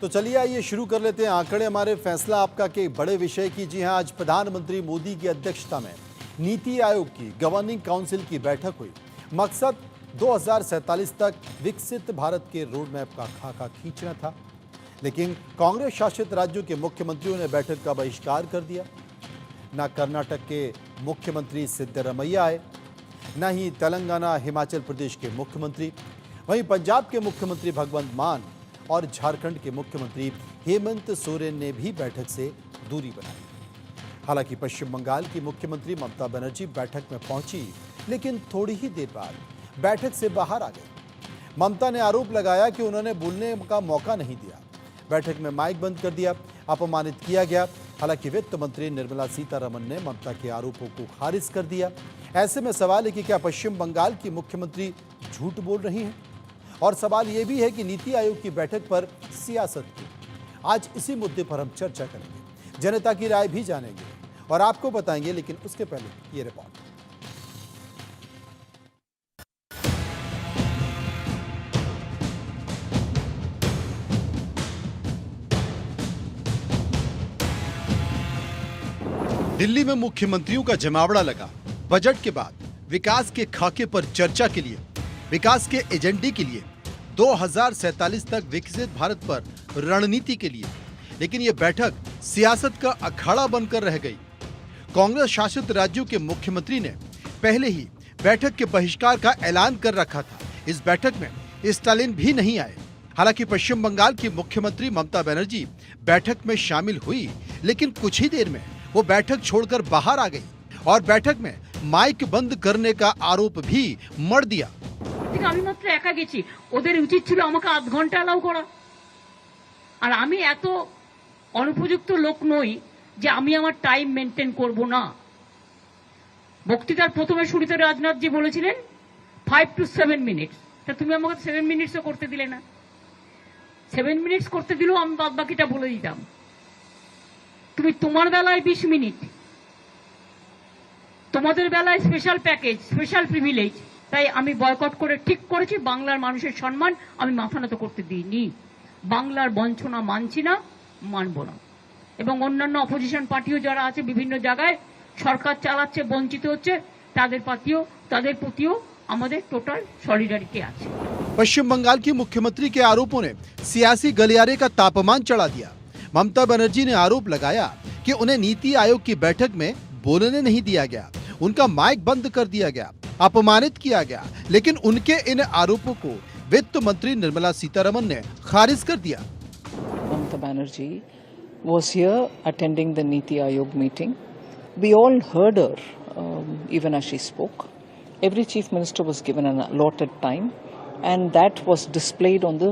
तो चलिए आइए शुरू कर लेते हैं आंकड़े हमारे फैसला आपका के बड़े विषय की। जी हां, आज प्रधानमंत्री मोदी की अध्यक्षता में नीति आयोग की गवर्निंग काउंसिल की बैठक हुई। मकसद 2047 तक विकसित भारत के रोड मैप का खाका खींचना था, लेकिन कांग्रेस शासित राज्यों के मुख्यमंत्रियों ने बैठक का बहिष्कार कर दिया। न कर्नाटक के मुख्यमंत्री सिद्धरमैया आए, न ही तेलंगाना हिमाचल प्रदेश के मुख्यमंत्री, वहीं पंजाब के मुख्यमंत्री भगवंत मान और झारखंड के मुख्यमंत्री हेमंत सोरेन ने भी बैठक से दूरी बनाई। हालांकि पश्चिम बंगाल की मुख्यमंत्री ममता बनर्जी बैठक में पहुंची, लेकिन थोड़ी ही देर बाद बैठक से बाहर आ गई। ममता ने आरोप लगाया कि उन्होंने बोलने का मौका नहीं दिया, बैठक में माइक बंद कर दिया, अपमानित किया गया। हालांकि वित्त मंत्री निर्मला सीतारमण ने ममता के आरोपों को खारिज कर दिया। ऐसे में सवाल है कि क्या पश्चिम बंगाल की मुख्यमंत्री झूठ बोल रही हैं? और सवाल यह भी है कि नीति आयोग की बैठक पर सियासत की। आज इसी मुद्दे पर हम चर्चा करेंगे, जनता की राय भी जानेंगे और आपको बताएंगे, लेकिन उसके पहले ये रिपोर्ट। दिल्ली में मुख्यमंत्रियों का जमावड़ा लगा। बजट के बाद विकास के खाके पर चर्चा के लिए, विकास के एजेंडे के लिए, 2047 तक विकसित भारत पर रणनीति के लिए। लेकिन यह बैठक सियासत का अखाड़ा बनकर रह गई। कांग्रेस शासित राज्यों के मुख्यमंत्री ने पहले ही बैठक के बहिष्कार का ऐलान कर रखा था। इस बैठक में स्टालिन भी नहीं आए। हालांकि पश्चिम बंगाल की मुख्यमंत्री ममता बनर्जी बैठक में शामिल हुई, लेकिन कुछ ही देर में वो बैठक छोड़कर बाहर आ गई और बैठक में माइक बंद करने का आरोप भी मढ़ दिया। আমি মাত্র একা গেছি, ওদের উচিত ছিল আমাকে আধ ঘন্টা অ্যালাউ করা। আর আমি এত অনুপযুক্ত লোক নই যে আমি আমার টাইম মেনটেন করব না। বক্তৃতার প্রথমে শুরুতে রাজনাথজি বলেছিলেন 5 to 7 মিনিটস, তা তুমি আমাকে 7 মিনিটসও করতে দিলে না। 7 মিনিটস করতে দিলেও আমি বাদ বাকিটা বলে দিতাম। তুমি তোমার বেলায় 20 মিনিট, তোমাদের বেলায় স্পেশাল প্যাকেজ, স্পেশাল প্রিভিলেজ, তাই আমি বয়কট করে ঠিক করেছি। বাংলার মানুষের সম্মান আমি মাথা নত করতে দিইনি। বাংলার বঞ্চনা মানছি না, মানব না। এবং অন্যান্য অপোজিশন পার্টিও যারা আছে বিভিন্ন জায়গায় সরকার চালাচ্ছে, বঞ্চিত হচ্ছে, তাদের প্রতিও আমাদের টোটাল সলিডারিটি আছে। पश्चिम बंगाल की मुख्यमंत्री के आरोपों ने सियासी गलियारे का तापमान चढ़ा दिया। ममता बनर्जी ने आरोप लगाया कि उन्हें नीति आयोग की बैठक में बोलने नहीं दिया गया, उनका माइक बंद कर दिया गया, अपमानित किया गया। लेकिन उनके इन आरोपों को वित्त मंत्री निर्मला सीतारमण ने खारिज कर दिया। Mamata Banerjee was here attending the Niti Aayog meeting. We all heard her even as she spoke. Every chief minister was given an allotted time, and that was displayed on the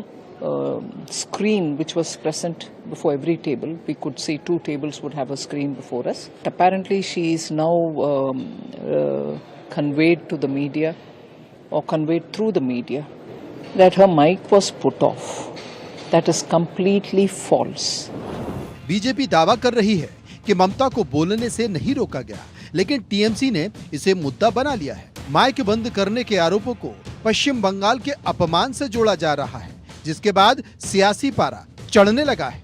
screen which was present before every table. We could see 2 tables would have a screen before us. Apparently she is now conveyed to the media or conveyed through the media that her mic was put off. That is completely false. BJP दावा कर रही है कि ममता को बोलने से नहीं रोका गया, लेकिन टीएमसी ने इसे मुद्दा बना लिया है। माइक बंद करने के आरोपों को पश्चिम बंगाल के अपमान से जोड़ा जा रहा है, जिसके बाद सियासी पारा चढ़ने लगा है।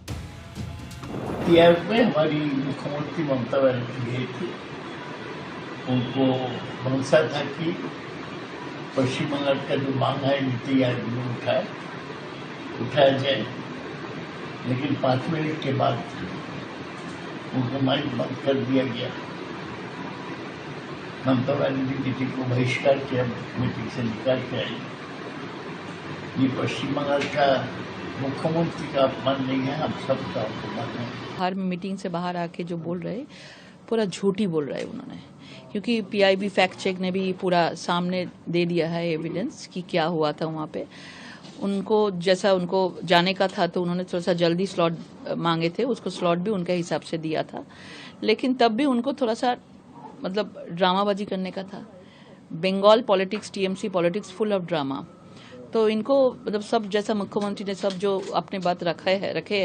में हमारी मुख्यमंत्री ममता बनर्जी गई थी। उनको भरोसा था कि पश्चिम बंगाल का जो मांग है नीति आयोग में उठाया जाए, लेकिन 5 मिनट के बाद उनको माइक बंद कर दिया गया। ममता बनर्जी मीटिंग को बहिष्कार किया, मीटिंग से निकाल के आई। ये पश्चिम बंगाल का मुख्यमंत्री का अपमान नहीं है, हम सबका अपमान है। हर मीटिंग से बाहर आके जो बोल रहे पूरा झूठी बोल रहे उन्होंने, क्योंकि पीआईबी फैक्ट चेक ने भी पूरा सामने दे दिया है एविडेंस कि क्या हुआ था वहाँ पे। उनको जैसा उनको जाने का था तो उन्होंने थोड़ा सा जल्दी स्लॉट मांगे थे, उसको स्लॉट भी उनके हिसाब से दिया था, लेकिन तब भी उनको थोड़ा सा मतलब ड्रामाबाजी करने का था। Bengal politics, TMC politics full of drama. तो इनको मतलब सब जैसा मुख्यमंत्री ने सब जो अपने बात रखे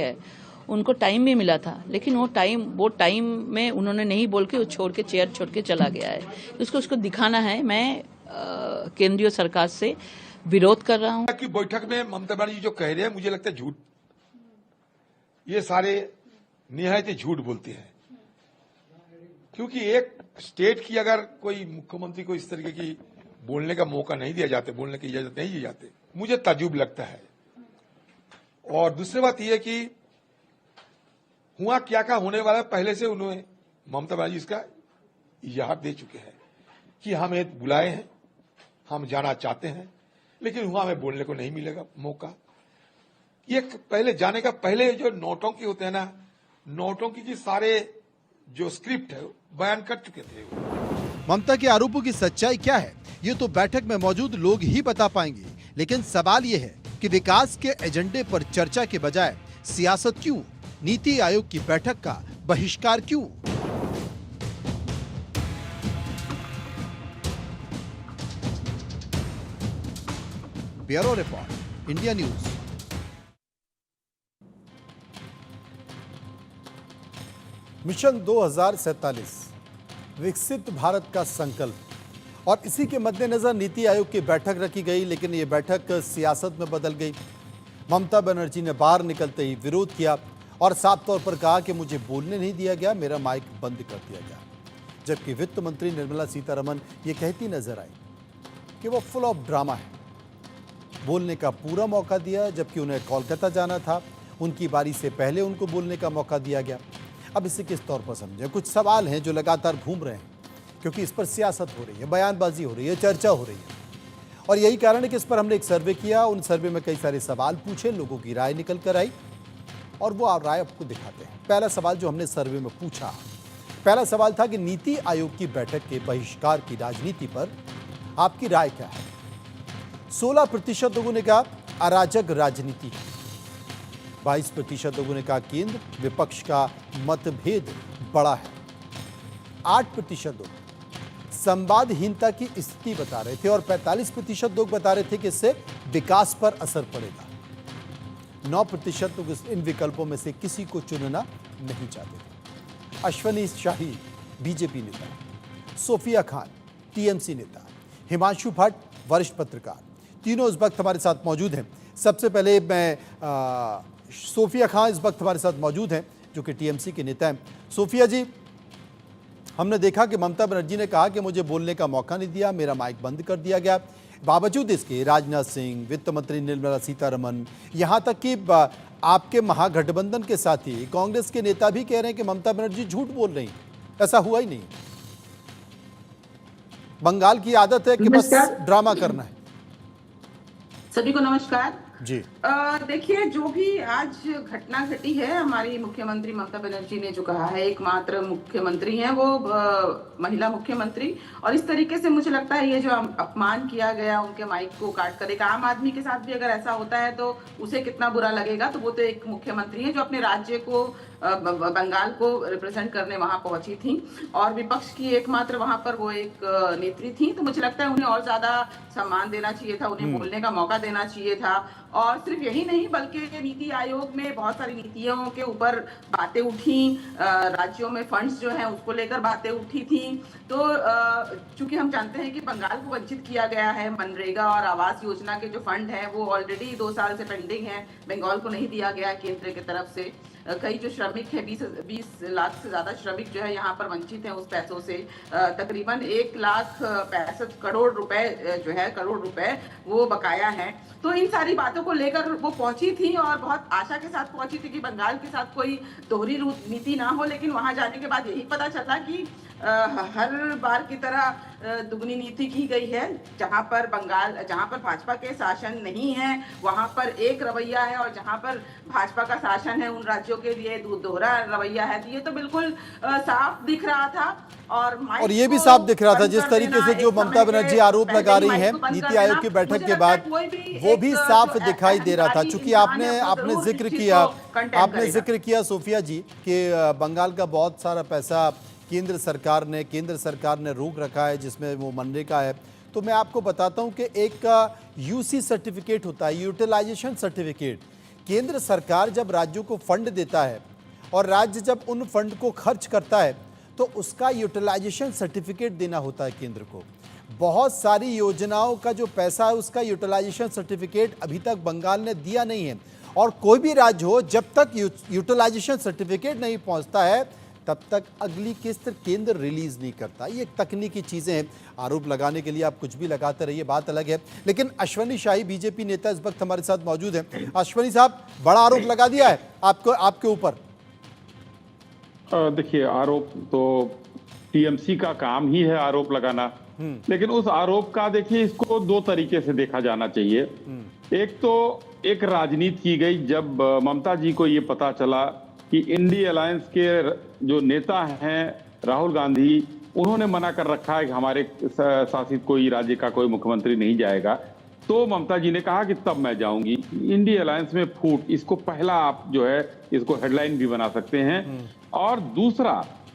है उनको टाइम भी मिला था, लेकिन वो टाइम में उन्होंने नहीं बोल के वो चेयर छोड़ के चला गया है। उसको दिखाना है। मैं केंद्रीय सरकार से विरोध कर रहा हूँ कि बैठक में ममता बनर्जी जो कह रहे हैं मुझे लगता है झूठ ये सारे निहायत ही झूठ बोलते हैं। क्योंकि एक स्टेट की अगर कोई मुख्यमंत्री को इस तरीके की बोलने का मौका नहीं दिया जाता, बोलने की इजाजत नहीं दी जाती, मुझे ताज्जुब लगता है। और दूसरी बात यह कि हुआ क्या क्या होने वाला है, पहले से उन्होंने ममता बनर्जी इसका इजाहर दे चुके हैं कि हमें बुलाए हैं, हम जाना चाहते हैं, लेकिन हुआ हमें बोलने को नहीं मिलेगा मौका। ये पहले जाने का पहले जो नौटंकी होते हैं ना, नौटंकी की सारे जो स्क्रिप्ट है बयान कर चुके थे। ममता के आरोपों की सच्चाई क्या है, ये तो बैठक में मौजूद लोग ही बता पाएंगे। लेकिन सवाल ये है कि विकास के एजेंडे पर चर्चा के बजाय सियासत क्यों? नीति आयोग की बैठक का बहिष्कार क्यों? Bureau report, India news. Mission 2047 विकसित भारत का संकल्प, और इसी के मद्देनजर नीति आयोग की बैठक रखी गई। लेकिन ये बैठक सियासत में बदल गई। ममता बनर्जी ने बाहर निकलते ही विरोध किया और साफ तौर पर कहा कि मुझे बोलने नहीं दिया गया, मेरा माइक बंद कर दिया गया। जबकि वित्त मंत्री निर्मला सीतारमण ये कहती नजर आई कि वो फुल ऑफ ड्रामा है, बोलने का पूरा मौका दिया, जबकि उन्हें कोलकाता जाना था, उनकी बारी से पहले उनको बोलने का मौका दिया गया। अब इसे किस तौर पर समझें? कुछ सवाल हैं जो लगातार घूम रहे हैं, क्योंकि इस पर सियासत हो रही है, बयानबाजी हो रही है, चर्चा हो रही है। और यही कारण है कि इस पर हमने एक सर्वे किया। उन सर्वे में कई सारे सवाल पूछे, लोगों की राय निकल कर आई और वो राय आपको दिखाते हैं। पहला सवाल जो हमने सर्वे में पूछा, पहला सवाल था कि नीति आयोग की बैठक के बहिष्कार की राजनीति पर आपकी राय क्या है? 16% लोगों ने कहा अराजक राजनीति, 22% लोगों ने कहा केंद्र विपक्ष का मतभेद बड़ा है, 8% लोग संवादहीनता की स्थिति बता रहे थे और 45% लोग बता रहे थे कि इससे विकास पर असर पड़ेगा। 9% लोग इन विकल्पों में से किसी को चुनना नहीं चाहते थे। अश्वनी शाही बीजेपी नेता, सोफिया खान टीएमसी नेता, हिमांशु भट्ट वरिष्ठ पत्रकार, तीनों इस वक्त हमारे साथ मौजूद हैं। सबसे पहले मैं सोफिया खान इस वक्त हमारे साथ मौजूद हैं, जो कि टीएमसी के नेता हैं। सोफिया जी, हमने देखा कि ममता बनर्जी ने कहा कि मुझे बोलने का मौका नहीं दिया, मेरा माइक बंद कर दिया गया। बावजूद इसके राजनाथ सिंह, वित्त मंत्री निर्मला सीतारमण, यहाँ तक कि आपके महागठबंधन के साथी कांग्रेस के नेता भी कह रहे हैं कि ममता बनर्जी झूठ बोल रही। ऐसा हुआ ही नहीं। बंगाल की आदत है कि बस ड्रामा करना है। सभी को नमस्कार जी। देखिए, जो भी आज घटना घटी है, हमारी मुख्यमंत्री ममता बनर्जी ने जो कहा है, एकमात्र मुख्यमंत्री हैं वो महिला मुख्यमंत्री, और इस तरीके से मुझे लगता है ये जो अपमान किया गया उनके माइक को काट कर, एक आम आदमी के साथ भी अगर ऐसा होता है तो उसे कितना बुरा लगेगा। तो वो तो एक मुख्यमंत्री है जो अपने राज्य को, बंगाल को रिप्रेजेंट करने वहां पहुंची थी, और विपक्ष की एकमात्र वहां पर वो एक नेत्री थी। तो मुझे लगता है उन्हें और ज्यादा सम्मान देना चाहिए था, उन्हें बोलने का मौका देना चाहिए था। और सिर्फ यही नहीं, बल्कि नीति आयोग में बहुत सारी नीतियों के ऊपर बातें उठी, राज्यों में फंड्स जो हैं उसको लेकर बातें उठी थी। तो चूंकि हम जानते हैं कि बंगाल को वंचित किया गया है, मनरेगा और आवास योजना के जो फंड हैं वो ऑलरेडी 2 साल से पेंडिंग है, बंगाल को नहीं दिया गया केंद्र की तरफ से। कई जो श्रमिक है, 20 लाख से ज्यादा श्रमिक जो है यहाँ पर वंचित हैं उस पैसों से। तकरीबन 1,65 करोड़ रुपए जो है, करोड़ रुपए वो बकाया है। तो इन सारी बातों को लेकर वो पहुंची थी और बहुत आशा के साथ पहुंची थी कि बंगाल के साथ कोई दोहरी नीति ना हो। लेकिन वहां जाने के बाद यही पता चला कि हर बार की तरह दुगनी नीति की गई है। जहां पर भाजपा के शासन नहीं है वहां पर एक रवैया है, और जहां पर भाजपा का शासन है उन राज्यों के लिए दोहरा रवैया है। ये तो बिल्कुल साफ दिख रहा था। और ये भी साफ दिख रहा था जिस तरीके से जो ममता बनर्जी आरोप लगा रही हैं नीति आयोग की बैठक के बाद, वो भी साफ दिखाई दे रहा था। चूंकि आपने जिक्र किया सोफिया जी कि बंगाल का बहुत सारा पैसा केंद्र सरकार ने रोक रखा है, जिसमें वो मनरेगा है। तो मैं आपको बताता हूं कि एक यूसी सर्टिफिकेट होता है, यूटिलाइजेशन सर्टिफिकेट। केंद्र सरकार जब राज्यों को फंड देता है और राज्य जब उन फंड को खर्च करता है तो उसका यूटिलाइजेशन सर्टिफिकेट देना होता है केंद्र को। बहुत सारी योजनाओं का जो पैसा है उसका यूटिलाइजेशन सर्टिफिकेट अभी तक बंगाल ने दिया नहीं है। और कोई भी राज्य हो, जब तक यूटिलाइजेशन सर्टिफिकेट नहीं पहुंचता है तब तक अगली किस्त केंद्र रिलीज नहीं करता। ये तकनीकी चीजें हैं, आरोप लगाने के लिए आप कुछ भी लगाते रहिए, बात अलग है। लेकिन अश्वनी शाही बीजेपी नेता इस वक्त हमारे साथ मौजूद हैं। अश्वनी साहब, बड़ा आरोप लगा दिया है आपके ऊपर। देखिए, आरोप तो टीएमसी का काम ही है आरोप लगाना, लेकिन उस आरोप का देखिए इसको दो तरीके से देखा जाना चाहिए। एक तो एक राजनीति की गई जब ममता जी को ये पता चला कि इंडी अलायंस के जो नेता हैं राहुल गांधी, उन्होंने मना कर रखा है कि हमारे शासित कोई राज्य का कोई मुख्यमंत्री नहीं जाएगा, तो ममता जी ने कहा कि तब मैं जाऊंगी। इंडी अलायंस में फूट, इसको पहला आप जो है इसको हेडलाइन भी बना सकते हैं। और दूसरा,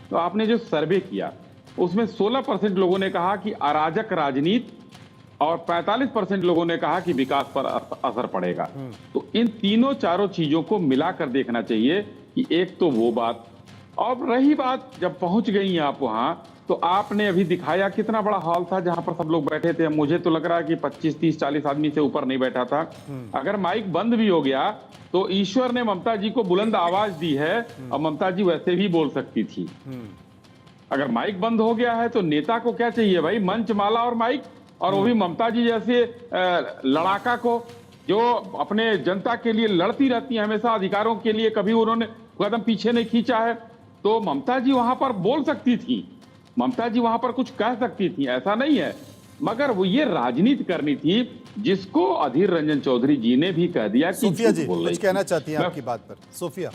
तो आपने जो सर्वे किया उसमें 16% लोगों ने कहा कि अराजक राजनीति और 45% लोगों ने कहा कि विकास पर असर पड़ेगा। तो इन तीनों चारों चीजों को मिलाकर देखना चाहिए कि एक तो वो बात, और रही बात जब पहुंच गई आप वहां, तो आपने अभी दिखाया कितना बड़ा हॉल था जहां पर सब लोग बैठे थे। मुझे तो लग रहा है कि 25, 30, 40 आदमी से ऊपर नहीं बैठा था। अगर माइक बंद भी हो गया तो ईश्वर ने ममता जी को बुलंद आवाज दी है और ममता जी वैसे भी बोल सकती थी। अगर माइक बंद हो गया है तो नेता को क्या चाहिए भाई? मंच, माला और माइक, और वो भी ममता जी जैसे लड़ाका को, जो अपने जनता के लिए लड़ती रहती है हमेशा, अधिकारों के लिए कभी उन्होंने कदम पीछे नहीं खींचा है। तो ममता जी वहां पर बोल सकती थी, ममता जी वहां पर कुछ कह सकती थी, ऐसा नहीं है। मगर वो ये राजनीति करनी थी जिसको अधीर रंजन चौधरी जी ने भी कह दिया कि सोफिया जी कुछ कहना चाहती हैं आपकी बात पर। सोफिया,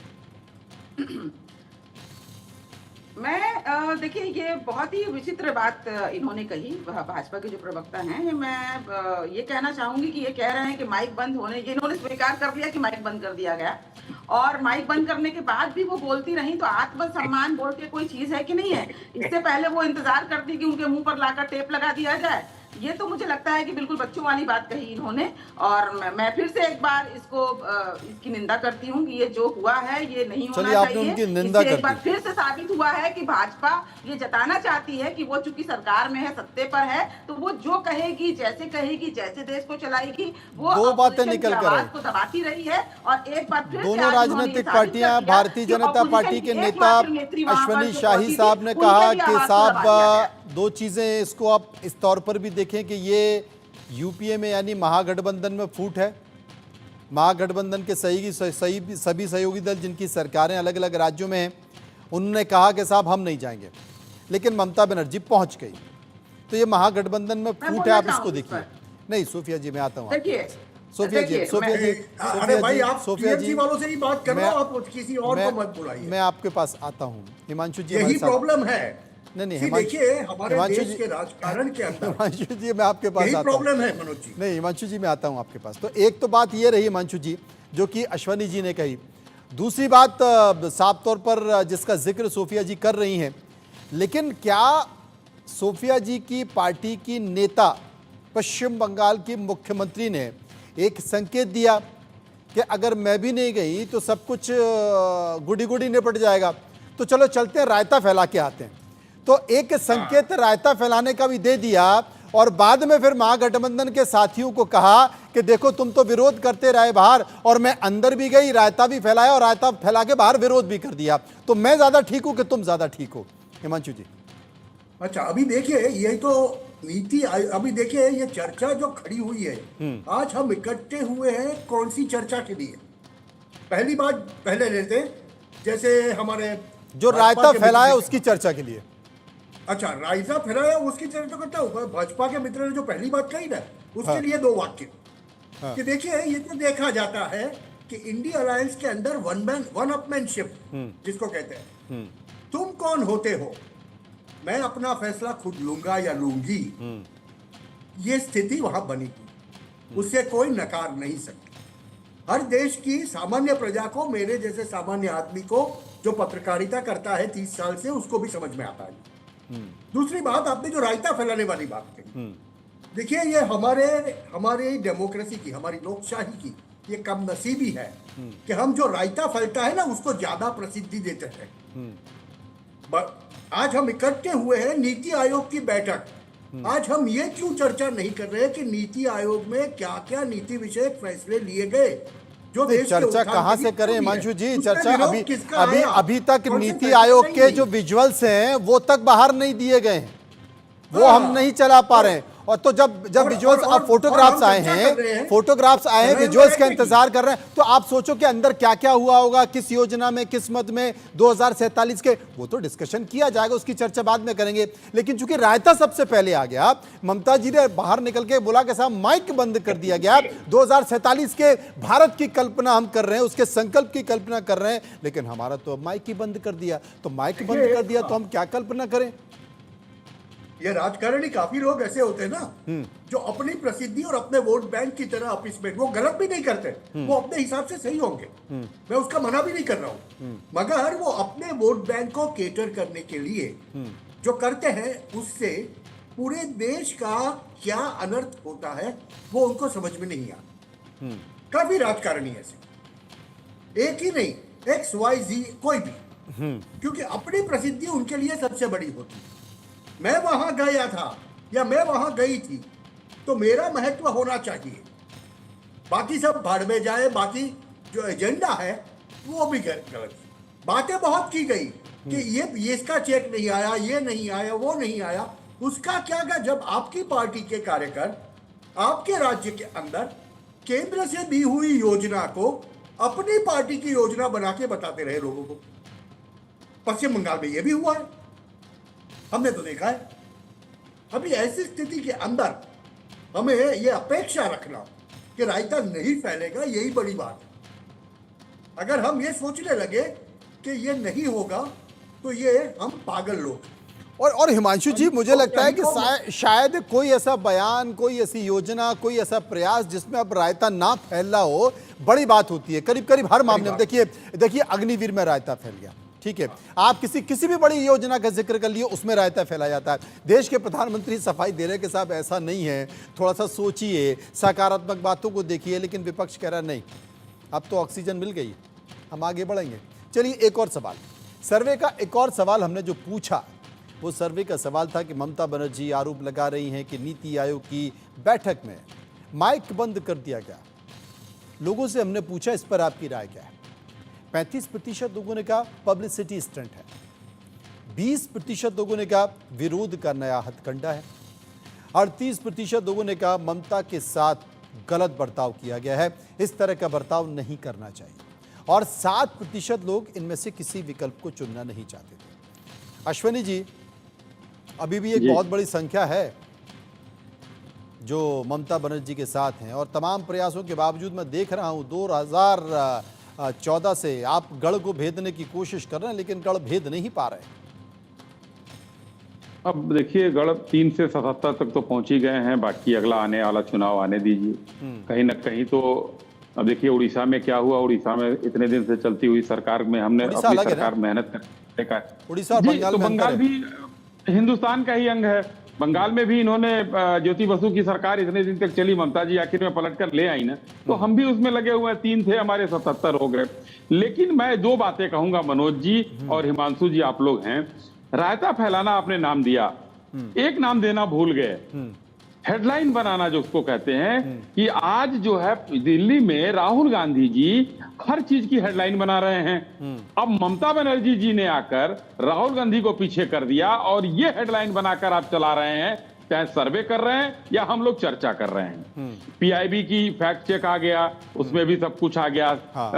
मैं देखिए, ये बहुत ही विचित्र बात इन्होंने कही, भाजपा के जो प्रवक्ता हैं। मैं ये कहना चाहूंगी कि ये कह रहे हैं कि माइक बंद होने, इन्होंने स्वीकार कर लिया कि माइक बंद कर दिया गया, और माइक बंद करने के बाद भी वो बोलती रही। तो आत्मसम्मान बोल के कोई चीज है कि नहीं है? इससे पहले वो इंतजार करती कि उनके मुंह पर लाकर टेप लगा दिया जाए। ये तो मुझे लगता है कि बिल्कुल बच्चों वाली बात कही इन्होंने। और मैं फिर से एक बार इसकी निंदा करती हूँ कि ये जो हुआ है ये नहीं होना चाहिए। इससे एक बार फिर से साबित हुआ है कि भाजपा ये जताना चाहती है कि वो चूंकि सरकार में है, सत्ते पर है, तो वो जो कहेगी, जैसे देश को चलाएगी, वो दो बातें निकल कर आवाज को दबाती रही है। और एक बार फिर दोनों राजनीतिक पार्टियां, भारतीय जनता पार्टी के नेता अश्वनी शाही साहब ने कहा कि साहब दो चीजें इसको आप इस तौर पर भी देखें कि ये यूपीए में यानी महागठबंधन में फूट है। महागठबंधन के सभी सहयोगी दल जिनकी सरकारें अलग अलग राज्यों में हैं, उन्होंने कहा कि साहब हम नहीं जाएंगे, लेकिन ममता बनर्जी पहुंच गई। तो ये महागठबंधन में फूट है, आप इसको देखिए। नहीं सोफिया जी, मैं आता हूँ। सोफिया जी वालों से ही बात कर रहा हूं, आप किसी और को मत बुलाइए। मैं आपके पास आता हूँ। हिमांशु जी, यही प्रॉब्लम है। नहीं देखिए, हमारे देश के राजकारण के अंदर हिमांशु जी मैं आपके पास आता हूं। प्रॉब्लम है मनोज जी। नहीं हिमांशु जी, मैं आता हूं आपके पास। तो एक तो बात ये रही हिमांशु जी जो कि अश्वनी जी ने कही। दूसरी बात साफ तौर पर जिसका जिक्र सोफिया जी कर रही हैं, लेकिन क्या सोफिया जी की पार्टी की नेता पश्चिम बंगाल की मुख्यमंत्री ने एक संकेत दिया कि अगर मैं भी नहीं गई तो सब कुछ गुडी गुडी निपट जाएगा, तो चलो चलते हैं रायता फैला के आते हैं। तो एक संकेत रायता फैलाने का भी दे दिया, और बाद में फिर महागठबंधन के साथियों को कहा कि देखो तुम तो विरोध करते रहे बाहर, और मैं अंदर भी गई, रायता भी फैलाया, और रायता फैला के बाहर विरोध भी कर दिया। तो मैं ज्यादा ठीक हूं कि तुम ज्यादा ठीक हो? हिमांशु जी। अच्छा, अभी देखिए, यही तो नीति। अभी देखिए, ये चर्चा जो खड़ी हुई है, आज हम इकट्ठे हुए हैं कौन सी चर्चा के लिए? पहली बात पहले लेते हैं, जैसे हमारे जो रायता फैलाया उसकी चर्चा के लिए। अच्छा, रायता फैलाया उसकी चर्चा करता हूँ। भाजपा के मित्र ने जो पहली बात कही ना, उसके लिए दो वाक्य। कि देखिए, ये तो देखा जाता है कि इंडिया अलायंस के अंदर वन अपमैनशिप जिसको कहते हैं, तुम कौन होते हो, मैं अपना फैसला खुद लूंगा या लूंगी, ये स्थिति वहां बनी थी। उससे कोई नकार नहीं सकता। हर देश की सामान्य प्रजा को, मेरे जैसे सामान्य आदमी को जो पत्रकारिता करता है 30 साल से, उसको भी समझ में आता है। दूसरी बात, आपने जो रायता फैलाने वाली बात कही, देखिए, ये हमारे डेमोक्रेसी की, हमारी लोकशाही की ये कम नसीबी है कि हम जो रायता फैलता है ना, उसको ज्यादा प्रसिद्धि देते हैं। आज हम इकट्ठे हुए हैं नीति आयोग की बैठक। आज हम ये क्यों चर्चा नहीं कर रहे कि नीति आयोग में क्या क्या नीति विषयक फैसले लिए गए? जो नहीं, देश के चर्चा उत्थान कहाँ के से लिए करें जरूरी है, हिमांशु जी? उसका चर्चा विरोध अभी किसका अभी आया? अभी तक कौन से नीति फैसले आयोग सही के नहीं जो है? विजुअल्स हैं वो तक बाहर नहीं दिए गए हैं, वो हाँ। हम नहीं चला पा रहे हैं। और तो जब विजुअल्स, अब फोटोग्राफ्स आए हैं, फोटोग्राफ्स आए हैं, विजुअल्स का इंतजार कर रहे हैं, तो आप सोचो कि अंदर क्या क्या हुआ होगा, किस योजना में, किस मद में 2047 के, वो तो डिस्कशन किया जाएगा, उसकी चर्चा बाद में करेंगे। लेकिन चूंकि रायता सबसे पहले आ गया, ममता जी ने बाहर निकल के बोला कि साहब माइक बंद कर दिया गया, 2047 के भारत की कल्पना हम कर रहे हैं, उसके संकल्प की कल्पना कर रहे हैं, लेकिन हमारा तो माइक ही बंद कर दिया। तो माइक बंद कर दिया तो हम क्या कल्पना करें? ये राजकारणी काफी लोग ऐसे होते हैं ना, जो अपनी प्रसिद्धि और अपने वोट बैंक की तरह ऑफिस में, वो गलत भी नहीं करते, वो अपने हिसाब से सही होंगे, मैं उसका मना भी नहीं कर रहा हूं, मगर वो अपने वोट बैंक को केटर करने के लिए जो करते हैं, उससे पूरे देश का क्या अनर्थ होता है वो उनको समझ में नहीं आता। काफी राजकारणी ऐसे, एक ही नहीं, XYZ कोई भी, क्योंकि अपनी प्रसिद्धि उनके लिए सबसे बड़ी होती है। मैं वहां गया था या मैं वहां गई थी तो मेरा महत्व होना चाहिए, बाकी सब भाड़ में जाए, बाकी जो एजेंडा है वो भी गलत। बातें बहुत की गई कि ये इसका चेक नहीं आया, ये नहीं आया, वो नहीं आया, उसका क्या गा जब आपकी पार्टी के कार्यकर्ता आपके राज्य के अंदर केंद्र से दी हुई योजना को अपनी पार्टी की योजना बना के बताते रहे लोगों को। पश्चिम बंगाल में ये भी हुआ है, हमने तो देखा है। अभी ऐसी स्थिति के अंदर हमें ये अपेक्षा रखना कि रायता नहीं फैलेगा, यही बड़ी बात है। अगर हम ये सोचने लगे कि ये नहीं होगा तो ये हम पागल लोग। और हिमांशु जी, मुझे लगता है कि शायद कोई ऐसा बयान, कोई ऐसी योजना, कोई ऐसा प्रयास जिसमें अब रायता ना फैल रहा हो, बड़ी बात होती है। करीब करीब हर मामले में देखिए अग्निवीर में रायता फैल गया, ठीक है, आप किसी भी बड़ी योजना का जिक्र कर लिए, उसमें रायता फैला जाता है। देश के प्रधानमंत्री सफाई दे रहे कि साहब ऐसा नहीं है, थोड़ा सा सोचिए, सकारात्मक बातों को देखिए, लेकिन विपक्ष कह रहा नहीं, अब तो ऑक्सीजन मिल गई, हम आगे बढ़ेंगे। चलिए एक और सवाल, सर्वे का एक और सवाल हमने जो पूछा, वो सर्वे का सवाल था कि ममता बनर्जी आरोप लगा रही हैं कि नीति आयोग की बैठक में माइक बंद कर दिया गया। लोगों से हमने पूछा इस पर आपकी राय क्या है। 35% लोगों ने कहा पब्लिसिटी स्टंट है, 20% लोगों ने कहा विरोध का नया हथकंडा है, 38% लोगों ने कहा ममता के साथ गलत बर्ताव किया गया है, इस तरह का बर्ताव नहीं करना चाहिए, और 7% लोग इनमें से किसी विकल्प को चुनना नहीं चाहते थे। अश्विनी जी, अभी भी एक बहुत बड़ी संख्या है जो ममता बनर्जी के साथ हैं, और तमाम प्रयासों के बावजूद मैं देख रहा हूं 2014 से आप गढ़ को भेदने की कोशिश कर रहे हैं, लेकिन गढ़ भेद नहीं पा रहे। अब देखिए, गढ़ 3 से 77 तक तो पहुंच ही गए हैं, बाकी अगला आने वाला चुनाव आने दीजिए। कहीं ना कहीं तो अब देखिए उड़ीसा में क्या हुआ, उड़ीसा में इतने दिन से चलती हुई सरकार में हमने अपनी सरकार मेहनत करने का, उड़ीसा और बंगाल में बंगाल भी हिंदुस्तान का ही अंग है। बंगाल में भी इन्होंने ज्योति बसु की सरकार इतने दिन तक चली, ममता जी आखिर में पलट कर ले आई ना, तो हम भी उसमें लगे हुए हैं। 3 थे, हमारे 77 हो गए। लेकिन मैं 2 बातें कहूंगा, मनोज जी और हिमांशु जी, आप लोग हैं, रायता फैलाना आपने नाम दिया, एक नाम देना भूल गए, हेडलाइन बनाना जो उसको कहते हैं, कि आज जो है दिल्ली में राहुल गांधी जी हर चीज की हेडलाइन बना रहे हैं। अब ममता बनर्जी जी ने आकर राहुल गांधी को पीछे कर दिया और ये हेडलाइन बनाकर आप चला रहे हैं, चाहे सर्वे कर रहे हैं या हम लोग चर्चा कर रहे हैं। पीआईबी की फैक्ट चेक आ गया, उसमें भी सब कुछ आ गया।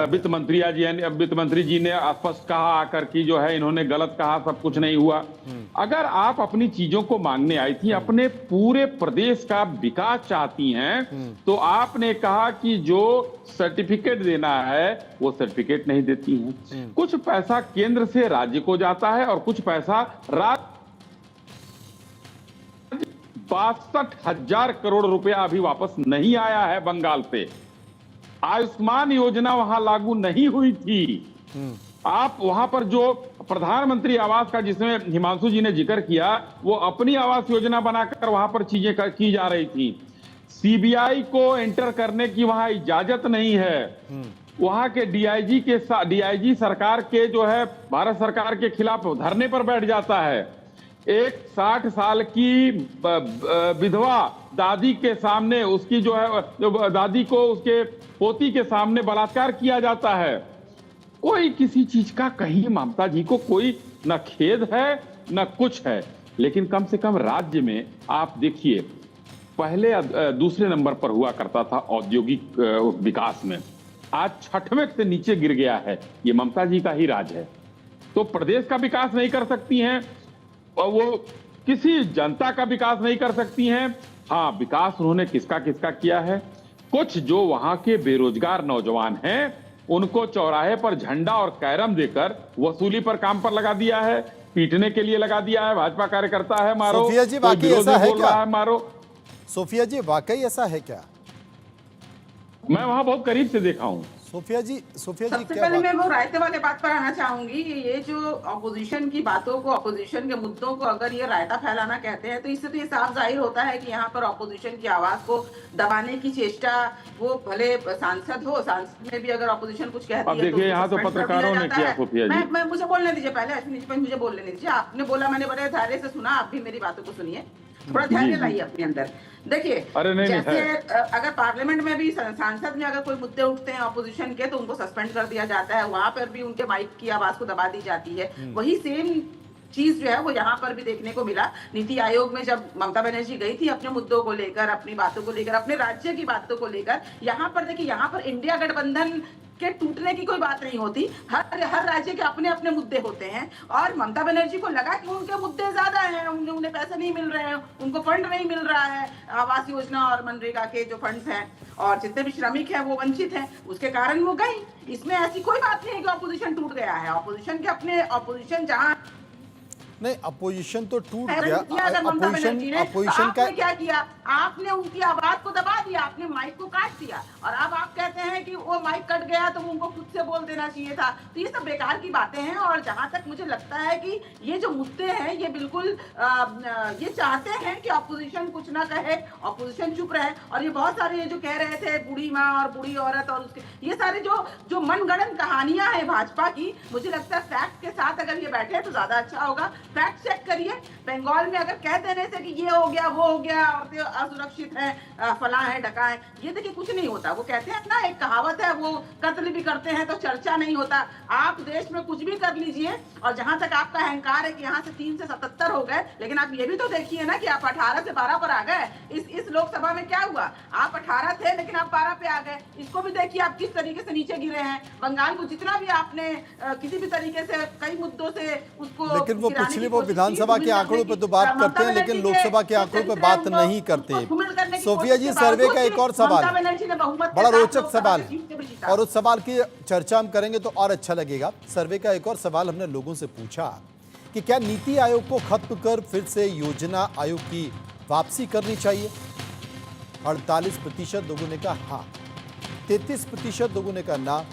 वित्त मंत्री जी ने स्पष्ट कहा आकर कि जो है इन्होंने गलत कहा, सब कुछ नहीं हुआ। अगर आप अपनी चीजों को मांगने आई थी, अपने पूरे प्रदेश का विकास चाहती हैं, तो आपने कहा कि जो सर्टिफिकेट देना है वो सर्टिफिकेट नहीं देती हैं। कुछ पैसा केंद्र से राज्य को जाता है और कुछ पैसा 62,000 करोड़ रुपया अभी वापस नहीं आया है बंगाल से। आयुष्मान योजना वहां लागू नहीं हुई थी। आप वहां पर जो प्रधानमंत्री आवास का जिसमें हिमांशु जी ने जिक्र किया, वो अपनी आवास योजना बनाकर वहां पर चीजें की जा रही थी। सीबीआई को एंटर करने की वहां इजाजत नहीं है। वहां के डीआईजी सरकार के जो है भारत सरकार के खिलाफ धरने पर बैठ जाता है। एक 60 साल की विधवा दादी के सामने उसकी जो दादी को उसके पोती के सामने बलात्कार किया जाता है। कोई किसी चीज का कहीं ममता जी को कोई न खेद है न कुछ है। लेकिन कम से कम राज्य में आप देखिए, पहले दूसरे नंबर पर हुआ करता था औद्योगिक विकास में, आज 6वें से नीचे गिर गया है। ये ममता जी का ही राज है। तो प्रदेश का विकास नहीं कर सकती हैं और वो किसी जनता का विकास नहीं कर सकती हैं। हाँ, विकास उन्होंने किसका किसका किया है। कुछ जो वहां के बेरोजगार नौजवान हैं उनको चौराहे पर झंडा और कैरम देकर वसूली पर काम पर लगा दिया है, पीटने के लिए लगा दिया है। भाजपा कार्यकर्ता है मारो, सोफिया जी, कोई वाकई विरोधी ऐसा है बोल क्या? रहा है मारो। सोफिया जी, वाकई ऐसा है क्या? मैं वहां बहुत करीब से देखा हूं। सोफिया जी सबसे क्या पहले बात? मैं वो रायते वाले बात पर आना चाहूंगी। ये जो ऑपोजिशन की बातों को, ऑपोजिशन के मुद्दों को अगर ये रायता फैलाना कहते हैं तो इससे तो ये साफ जाहिर होता है कि यहाँ पर ऑपोजिशन की आवाज को दबाने की चेष्टा, वो भले सांसद हो, सांसद में भी अगर ऑपोजिशन कुछ कहती अब है देखिए, तो यहाँ तो सस्पेंड कर पत्रकारों दिया ने जाता किया, है। सोफिया जी। मैं मुझे बोलने दीजिए पहले, अश्विनी जी मुझे बोलने दीजिए। आपने बोला, मैंने बड़े धैर्य से सुना, आप भी मेरी बातों को सुनिए, थोड़ा धैर्य लाइए अपने अंदर। देखिए, अरे नहीं, जैसे अगर पार्लियामेंट में भी सांसद में अगर कोई मुद्दे उठते हैं ऑपोजिशन के तो उनको सस्पेंड कर दिया जाता है, वहां पर भी उनके माइक की आवाज को दबा दी जाती है। वही सेम चीज जो है वो यहाँ पर भी देखने को मिला। नीति आयोग में जब ममता बनर्जी गई थी अपने मुद्दों को लेकर, अपनी बातों को लेकर, अपने राज्य की बातों को लेकर, यहाँ पर देखिए, यहाँ पर इंडिया गठबंधन के टूटने की कोई बात नहीं होती। हर राज्य के अपने अपने मुद्दे होते हैं और ममता बनर्जी को लगा कि उनके मुद्दे ज्यादा हैं, उन्हें पैसे नहीं मिल रहे हैं, उनको फंड नहीं मिल रहा है, आवास योजना और मनरेगा के जो फंड्स हैं और जितने भी श्रमिक हैं वो वंचित हैं, उसके कारण वो गई। इसमें ऐसी कोई बात नहीं है कि ऑपोजिशन टूट गया है। ऑपोजिशन के अपने, ऑपोजिशन जहां नहीं, अपोजिशन तो टूट गया। अगर ममता बनर्जी ने, अपोजिशन आपने क्या किया? आपने उनकी आवाज को दबा दिया, आपने माइक को काट दिया और अब आप कहते हैं कि वो माइक कट गया तो उनको खुद से बोल देना चाहिए था। तो ये सब बेकार की बातें हैं। और जहां तक मुझे लगता है कि ये जो मुद्दे हैं ये बिल्कुल ये चाहते हैं कि ऑपोजिशन कुछ ना कहे, ऑपोजिशन चुप रहे। और ये बहुत सारे ये जो कह रहे थे बूढ़ी माँ और बूढ़ी औरत और उसके, ये सारे जो मनगढ़ंत कहानियां हैं भाजपा की, मुझे लगता है फैक्ट के साथ अगर ये बैठे तो ज्यादा अच्छा होगा। फैक्ट चेक करिए। बंगाल में अगर कह देने से कि ये हो गया, वो हो गया, औरतें असुरक्षित हैं, फला है, ढका है, ये देखिए कुछ नहीं होता। वो कहते हैं ना, एक कहावत है, वो कत्ल भी करते हैं तो चर्चा नहीं होता। आप देश में कुछ भी कर लीजिए और जहां तक आपका अहंकार है कि यहाँ से 3 से 77 हो गए, लेकिन आप ये भी तो देखिए ना कि आप 18 से 12 पर आ गए। इस लोकसभा में क्या हुआ? आप 18 थे लेकिन आप 12 पे आ गए। इसको भी देखिए आप किस तरीके से नीचे गिरे हैं। बंगाल को जितना भी आपने किसी भी तरीके से कई मुद्दों से उसको, लेकिन वो पिछले वो विधानसभा के आंकड़ों पर तो बात करते हैं लेकिन लोकसभा के आंकड़ों पर बात नहीं करते। सोफिया जी, सर्वे का एक और सवाल, बड़ा रोचक सवाल, और उस सवाल की चर्चा हम करेंगे तो और अच्छा लगेगा। सर्वे का एक और सवाल हमने लोगों से पूछा कि क्या नीति आयोग को खत्म कर फिर से योजना आयोग की वापसी करनी चाहिए। 48% लोगों ने कहा हाँ, 33% लोगों ने कहा ना,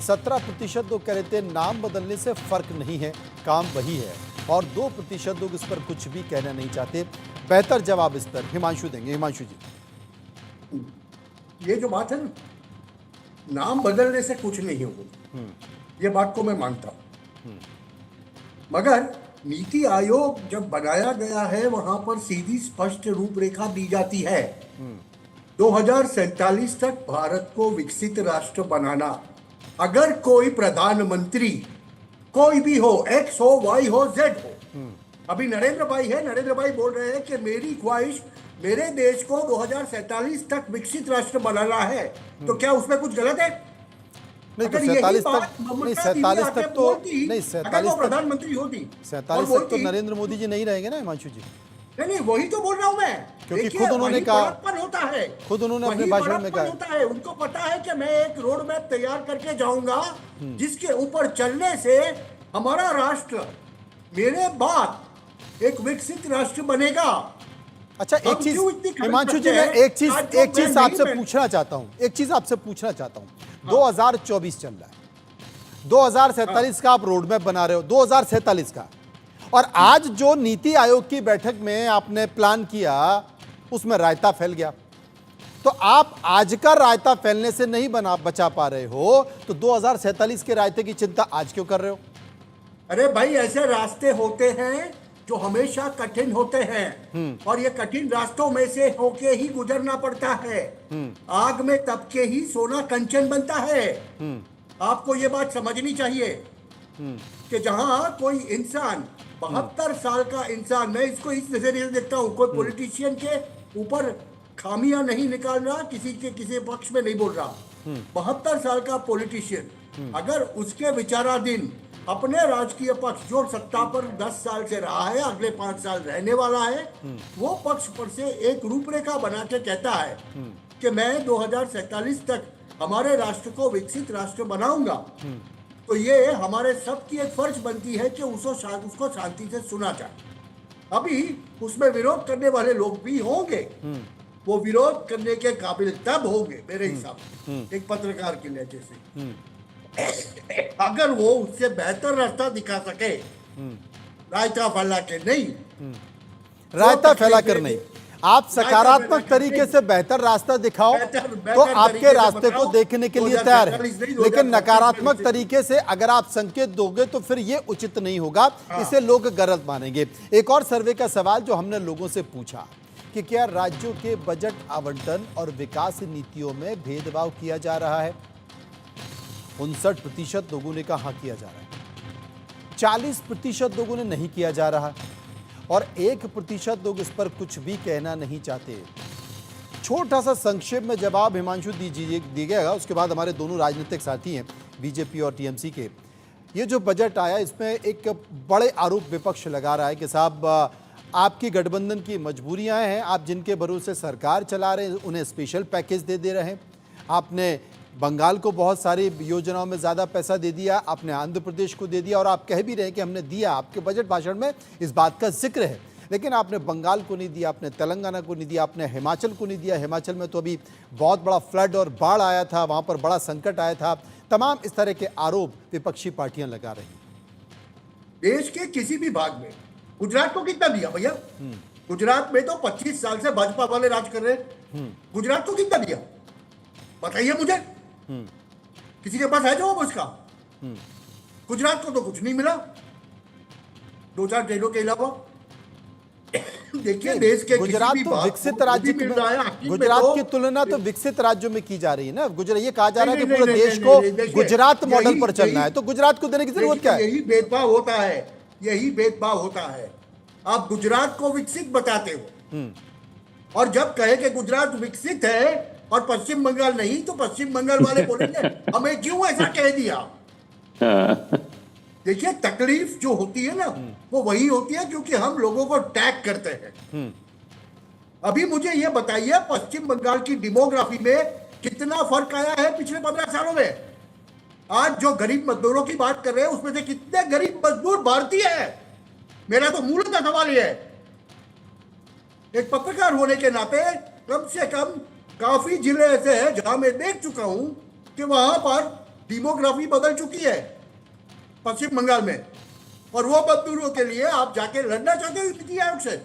17% लोग कह रहे थे नाम बदलने से फर्क नहीं है, काम वही है, और 2% लोग इस पर कुछ भी कहना नहीं चाहते। बेहतर जवाब इस पर हिमांशु देंगे। हिमांशु जी, ये जो बात है ना, नाम बदलने से कुछ नहीं होगा, ये बात को मैं मानता हूं, मगर नीति आयोग जब बनाया गया है वहां पर सीधी स्पष्ट रूपरेखा दी जाती है। 2047 तक भारत को विकसित राष्ट्र बनाना। अगर कोई प्रधानमंत्री कोई भी हो, एक्स हो, वाई हो, जेड हो, अभी नरेंद्र भाई है, नरेंद्र भाई बोल रहे हैं कि मेरी ख्वाहिश मेरे देश को 2047 तक विकसित राष्ट्र बनाना है, तो क्या उसमें कुछ गलत है? नहीं तो 47 तक नहीं, 47 तक तो नहीं, 47 तक प्रधानमंत्री होती, 47 तक तो नरेंद्र मोदी जी नहीं रहेंगे ना हिमांशु जी। नहीं, वही तो बोल रहा हूं मैं, क्योंकि खुद उन्होंने कहा, होता है, खुद उन्होंने अपने भाषण में कहा होता है, उनको पता है कि मैं एक रोड मैप तैयार करके जाऊंगा जिसके ऊपर चलने से हमारा राष्ट्र मेरे बाद एक विकसित राष्ट्र बनेगा। अच्छा, एक चीज हिमांशु जी, मैं एक चीज आपसे पूछना चाहता हूं, एक चीज आपसे पूछना चाहता हूं। 2024 चल रहा है, 2047 का आप रोड मैप बना रहे हो, 2047 का, और आज जो नीति आयोग की बैठक में आपने प्लान किया उसमें रायता फैल गया, तो आप आज का रायता फैलने से नहीं बचा पा रहे हो, तो 2047 के रायते की चिंता आज क्यों कर रहे हो? अरे भाई, ऐसे रास्ते होते हैं जो हमेशा कठिन होते हैं और ये कठिन रास्तों में से होके ही गुजरना पड़ता है। आग में तप के ही सोना कंचन बनता है। आपको ये बात समझनी चाहिए कि जहां कोई इंसान 72 साल का इंसान, मैं इसको इस नजरिए से देखता हूं, कोई पॉलिटिशियन के ऊपर खामियां नहीं निकाल रहा, किसी के किसी पक्ष में नहीं बोल रहा। 72 साल का पॉलिटिशियन अगर उसके विचाराधीन अपने राजकीय पक्ष जो सत्ता पर 10 साल से रहा है, अगले 5 साल रहने वाला है, वो पक्ष पर से एक रूपरेखा बना के कहता है कि मैं 2047 तक हमारे राष्ट्र को विकसित राष्ट्र बनाऊंगा, तो ये हमारे सबकी एक फर्ज बनती है कि उसको शांति से सुना जाए। अभी उसमें विरोध करने वाले लोग भी होंगे, वो विरोध करने के काबिल तब होंगे मेरे हिसाब से एक पत्रकार के लहजे से, अगर वो उससे बेहतर रास्ता दिखा सके, रायता फैला के नहीं, रायता फैला कर नहीं, आप सकारात्मक तरीके से बेहतर रास्ता दिखाओ तो आपके रास्ते को देखने के लिए तैयार है, लेकिन नकारात्मक तरीके से अगर आप संकेत दोगे तो फिर ये उचित नहीं होगा, इसे लोग गलत मानेंगे। एक और सर्वे का सवाल जो हमने लोगों से पूछा कि क्या राज्यों के बजट आवंटन और विकास नीतियों में भेदभाव किया जा रहा है। 59% लोगों ने कहा हाँ किया जा रहा है, 40% लोगों ने नहीं किया जा रहा और 1% लोग इस पर कुछ भी कहना नहीं चाहते। छोटा सा संक्षेप में जवाब हिमांशु दीजिएगा, उसके बाद हमारे दोनों राजनीतिक साथी हैं बीजेपी और टीएमसी के। ये जो बजट आया इसमें एक बड़े आरोप विपक्ष लगा रहा है कि साहब आपकी गठबंधन की मजबूरियां हैं, आप जिनके भरोसे सरकार चला रहे हैं उन्हें स्पेशल पैकेज दे रहे हैं, आपने बंगाल को बहुत सारी योजनाओं में ज़्यादा पैसा दे दिया, आपने आंध्र प्रदेश को दे दिया और आप कह भी रहे हैं कि हमने दिया, आपके बजट भाषण में इस बात का जिक्र है, लेकिन आपने बंगाल को नहीं दिया, आपने तेलंगाना को नहीं दिया, आपने हिमाचल को नहीं दिया। हिमाचल में तो अभी बहुत बड़ा फ्लड और बाढ़ आया था, वहाँ पर बड़ा संकट आया था। तमाम इस तरह के आरोप विपक्षी पार्टियां लगा रही हैं। देश के किसी भी भाग में गुजरात को कितना दिया भैया? गुजरात में तो 25 साल से भाजपा वाले राज कर रहे हैं। गुजरात को कितना दिया बताइए मुझे, किसी के पास है जवाब उसका? गुजरात को तो कुछ नहीं मिला, 2-4 ट्रेनों के अलावा। देखिए देश के गुजरात तो विकसित राज्य में, गुजरात की तुलना तो विकसित राज्यों में की जा रही है ना। गुजरात ये कहा जा रहा है कि पूरे देश को गुजरात मॉडल पर चलना है, तो गुजरात को देने की जरूरत क्या है? यही भेदभाव होता है, यही भेदभाव होता है। आप गुजरात को विकसित बताते हो और जब कहे कि गुजरात विकसित है और पश्चिम बंगाल नहीं, तो पश्चिम बंगाल वाले बोलेंगे हमें क्यों ऐसा कह दिया। देखिए तकलीफ जो होती है ना वो वही होती है क्योंकि हम लोगों को टैग करते हैं। अभी मुझे ये बताइए पश्चिम बंगाल की डेमोग्राफी में कितना फर्क आया है पिछले 15 सालों में? आज जो गरीब मजदूरों की बात कर रहे हैं उसमें से कितने गरीब मजदूर भारतीय हैं? मेरा तो मूलतः सवाल ये है। एक पत्रकार होने के नाते कम से कम काफी जिले ऐसे हैं जहां मैं देख चुका हूं कि वहां पर डेमोग्राफी बदल चुकी है पश्चिम बंगाल में, और वो मजदूरों के लिए आप जाके लड़ना चाहते हो नीति आयोग से?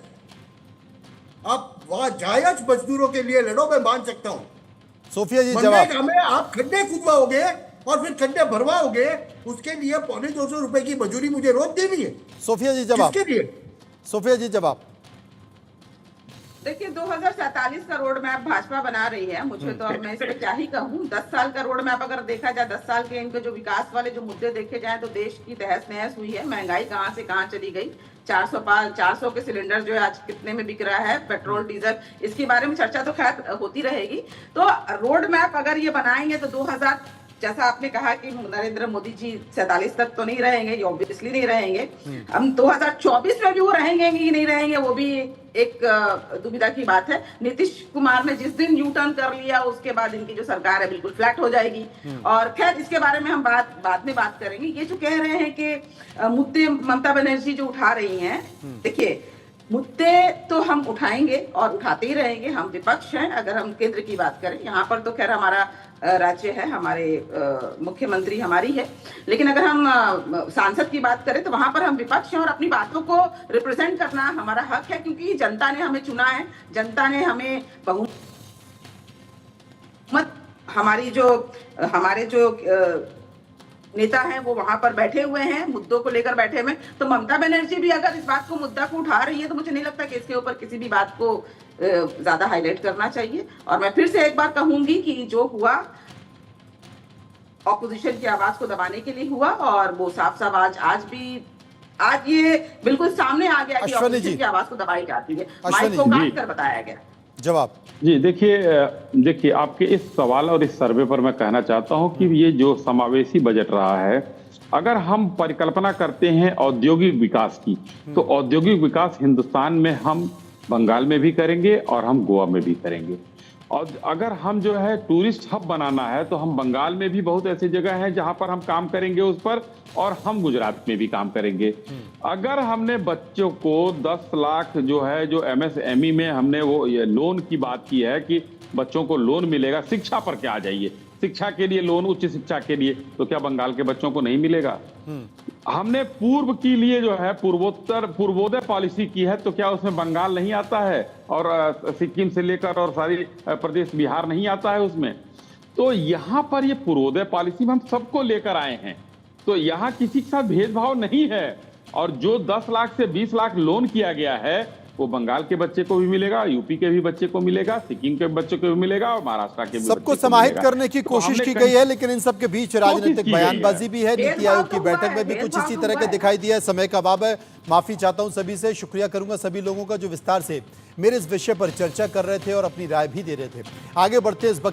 आप वहां जायज मजदूरों के लिए लड़ो, मैं मान सकता हूं। सोफिया जी जवाब। हमें आप खड्डे खुदवाओगे और फिर खड्डे भरवाओगे, उसके लिए 250 रुपए की मजूरी मुझे रोज देनी है। सोफिया जी जवाब। किसके लिए? सोफिया जी जवाब। देखिए 2047 का रोड मैप भाजपा बना रही है, मुझे तो अब मैं इस पे क्या ही कहूँ। 10 साल का रोड मैप अगर देखा जाए, 10 साल के इनके जो विकास वाले जो मुद्दे देखे जाए तो देश की तहस नहस हुई है। महंगाई कहाँ से कहाँ चली गई, 400 के सिलेंडर जो है आज कितने में बिक रहा है, पेट्रोल डीजल, इसके बारे में चर्चा तो खैर होती रहेगी। तो रोड मैप अगर ये बनाएंगे तो 2000, जैसा आपने कहा कि नरेंद्र मोदी जी 47 तक तो नहीं रहेंगे, ये ऑब्वियसली नहीं रहेंगे। हम 2024 में भी वो रहेंगे कि नहीं रहेंगे वो भी एक दुविधा की बात है। नीतीश कुमार ने जिस दिन यू टर्न कर लिया उसके बाद इनकी जो सरकार है बिल्कुल फ्लैट हो जाएगी। और खैर इसके बारे में हम बाद में बात करेंगे। ये जो कह रहे हैं कि मुद्दे ममता बनर्जी जो उठा रही हैं, देखिए मुद्दे तो हम उठाएंगे और उठाते ही रहेंगे, हम विपक्ष हैं। अगर हम केंद्र की बात करें, यहाँ पर तो खैर हमारा राज्य है, हमारे मुख्यमंत्री हमारी है, लेकिन अगर हम सांसद की बात करें तो वहां पर हम विपक्ष हैं और अपनी बातों को रिप्रेजेंट करना हमारा हक है, क्योंकि जनता ने हमें चुना है, जनता ने हमें बहुमत, हमारे जो नेता हैं वो वहां पर बैठे हुए हैं, मुद्दों को लेकर बैठे हुए हैं। तो ममता बनर्जी भी अगर इस बात को मुद्दा को उठा रही है तो मुझे नहीं लगता कि इसके ऊपर किसी भी बात को ज्यादा हाईलाइट करना चाहिए। और मैं फिर से एक बार कहूंगी कि जो हुआ ऑपोजिशन की आवाज को दबाने के लिए हुआ, और वो साफ साफ आज ये बिल्कुल सामने आ गया कि ऑपोजिशन की आवाज को दबाई जाती है, माइक को काट कर बताया गया। जवाब जी देखिए आपके इस सवाल और इस सर्वे पर मैं कहना चाहता हूं कि ये जो समावेशी बजट रहा है, अगर हम परिकल्पना करते हैं औद्योगिक विकास की, तो औद्योगिक विकास हिंदुस्तान में हम बंगाल में भी करेंगे और हम गोवा में भी करेंगे। और अगर हम जो है टूरिस्ट हब बनाना है तो हम बंगाल में भी बहुत ऐसी जगह है जहां पर हम काम करेंगे उस पर, और हम गुजरात में भी काम करेंगे। अगर हमने बच्चों को 10 लाख जो है जो MSME में हमने वो लोन की बात की है कि बच्चों को लोन मिलेगा शिक्षा पर, क्या आ जाइए शिक्षा के लिए लोन, उच्च शिक्षा के लिए, तो क्या बंगाल के बच्चों को नहीं मिलेगा? हमने पूर्व के लिए जो है पूर्वोदय पॉलिसी की है, तो क्या उसमें बंगाल नहीं आता है और सिक्किम से लेकर और सारी प्रदेश बिहार नहीं आता है उसमें? तो यहाँ पर ये पूर्वोदय पॉलिसी में हम सबको लेकर आए हैं, तो यहाँ किसी के साथ भेदभाव नहीं है। और जो 10 लाख से 20 लाख लोन किया गया है वो बंगाल के बच्चे को भी मिलेगा, यूपी के भी बच्चे को मिलेगा, सिक्किम के बच्चे को भी मिलेगा और महाराष्ट्र के भी सबको समाहित करने की कोशिश की गई है, लेकिन इन सब के बीच राजनीतिक बयानबाजी भी है। नीति आयोग की बैठक में भी कुछ इसी तरह के दिखाई दिया है। समय का अभाव है, माफी चाहता हूं सभी से, शुक्रिया करूंगा सभी लोगों का जो विस्तार से मेरे इस विषय पर चर्चा कर रहे थे और अपनी राय भी दे रहे थे। आगे बढ़ते इस वक्त